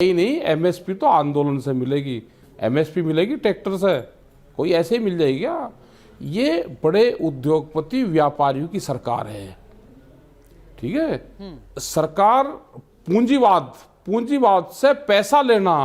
ही नहीं, एमएसपी तो आंदोलन से मिलेगी, एमएसपी मिलेगी ट्रैक्टर से, कोई ऐसे ही मिल जाएगी क्या? ये बड़े उद्योगपति व्यापारियों की सरकार है, ठीक है। सरकार पूंजीवाद से पैसा लेना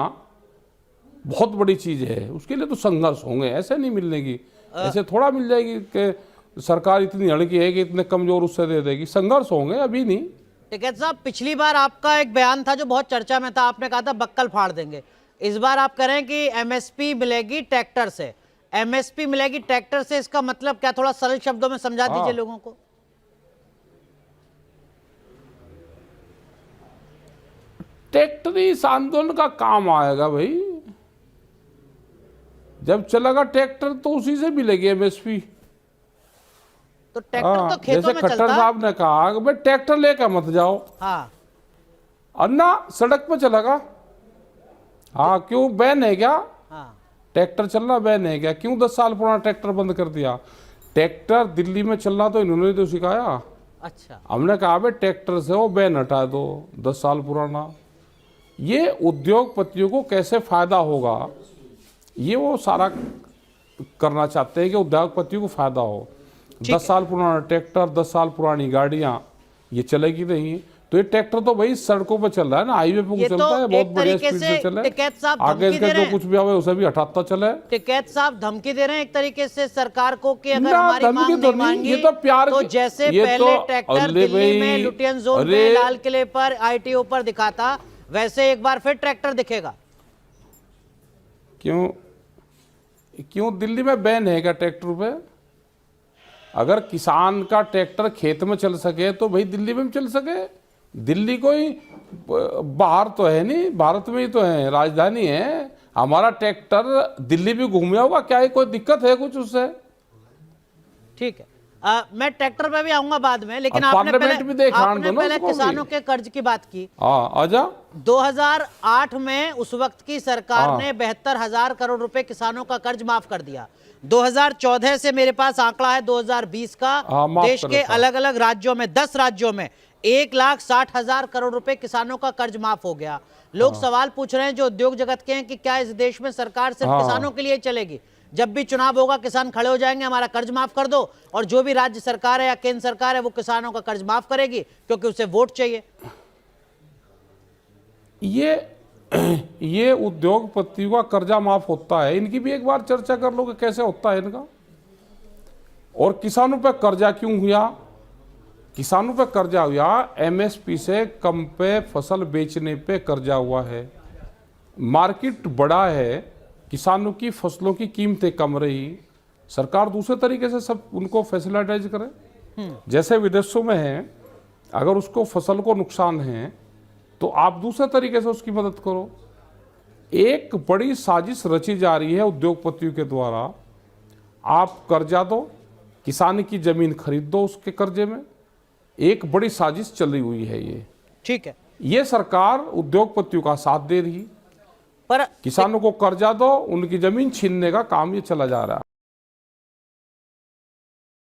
बहुत बड़ी चीज है, उसके लिए तो संघर्ष होंगे, ऐसे नहीं मिलने की, ऐसे थोड़ा मिल जाएगी कि सरकार इतनी हड़की है कि इतने कमजोर उससे दे देगी, संघर्ष होंगे, अभी नहीं। टिकैत साहब, पिछली बार आपका एक बयान था जो बहुत चर्चा में था, आपने कहा था बक्कल फाड़ देंगे। इस बार आप कह रहे हैं कि एमएसपी मिलेगी ट्रैक्टर से, एमएसपी मिलेगी ट्रैक्टर से, इसका मतलब क्या? थोड़ा सरल शब्दों में समझा दीजिए लोगों को। ट्रैक्टर इस आंदोलन का काम आएगा भाई, जब चलेगा ट्रैक्टर तो उसी से मिलेगी एमएसपी। तो ट्रैक्टर तो खेतों जैसे में खट्टर चलता। साहब ने कहा कि भाई ट्रैक्टर लेकर मत जाओ, हाँ, अन्ना सड़क पे चलेगा। हाँ, क्यों बैन है क्या? हाँ, ट्रैक्टर चलना बैन है क्या? क्यों 10 साल पुराना ट्रैक्टर बंद कर दिया? ट्रैक्टर दिल्ली में चलना तो इन्होंने तो सिखाया। अच्छा, हमने कहा भाई ट्रैक्टर से वो बैन हटा दो 10 साल पुराना। ये उद्योगपतियों को कैसे फायदा होगा, ये वो सारा करना चाहते हैं कि उद्योगपतियों को फायदा हो। 10 साल पुराना ट्रैक्टर, 10 साल पुरानी गाड़ियां, ये चलेगी नहीं। तो ये ट्रैक्टर तो भाई सड़कों पर चल रहा है ना, हाईवे पे चलता है, बहुत बढ़िया स्पीड से चले, आगे इसके जो कुछ भी आवे उसे भी हटाता चले। टिकैत साहब धमकी दे रहे हैं एक तरीके से सरकार को कि अगर ना, हमारी मांग धमकी तो नहीं मांगी ये तो प्यार तो की- जैसे ये पहले तो ट्रैक्टर अरे दिल्ली में भाई, लुटियन जोन में लाल किले पर आईटीओ पर दिखा था, वैसे एक बार फिर ट्रैक्टर दिखेगा। क्यों दिल्ली में बैन है क्या ट्रैक्टर पे? अगर किसान का ट्रैक्टर खेत में चल सके तो भाई दिल्ली में भी चल सके। दिल्ली कोई बाहर तो है नहीं, भारत में ही तो है, राजधानी है। हमारा ट्रैक्टर दिल्ली भी घूमे होगा, क्या है कोई दिक्कत है कुछ उससे? ठीक है, मैं ट्रैक्टर पे भी आऊंगा बाद में, लेकिन अब आपने पार्लियामेंट भी देखा आपने दोनों पहले उसको भी। किसानों के कर्ज की बात की। हाँ, आजा। 2008 में उस वक्त की सरकार हाँ। ने 72,000 करोड़ रुपए किसानों का कर्ज माफ कर दिया। 2014 से मेरे पास आंकड़ा है 2020 का, हाँ, माफ देश करो के साहब। अलग अलग राज्यों में 10 राज्यों में 1,60,000 करोड़ रुपए किसानों का कर्ज माफ हो गया। लोग सवाल पूछ रहे हैं जो उद्योग जगत के हैं कि क्या इस देश में सरकार सिर्फ किसानों के लिए चलेगी? जब भी चुनाव होगा किसान खड़े हो जाएंगे हमारा कर्ज माफ कर दो, और जो भी राज्य सरकार है या केंद्र सरकार है वो किसानों का कर्ज माफ करेगी क्योंकि उसे वोट चाहिए। ये उद्योगपतियों का कर्जा माफ होता है, इनकी भी एक बार चर्चा कर लो कि कैसे होता है इनका। और किसानों पे कर्जा क्यों हुआ? किसानों पे कर्जा हुआ एमएसपी से कम पे फसल बेचने पे कर्जा हुआ है। मार्केट बड़ा है, किसानों की फसलों की कीमतें कम रही, सरकार दूसरे तरीके से सब उनको फैसिलिटाइज करे। जैसे विदेशों में है, अगर उसको फसल को नुकसान है तो आप दूसरे तरीके से उसकी मदद करो। एक बड़ी साजिश रची जा रही है उद्योगपतियों के द्वारा। आप कर्जा दो, किसान की जमीन खरीद दो उसके कर्जे में, एक बड़ी साजिश चली हुई है ये। ठीक है, ये सरकार उद्योगपतियों का साथ दे रही, पर किसानों को कर्जा दो, उनकी जमीन छीनने का काम ये चला जा रहा है।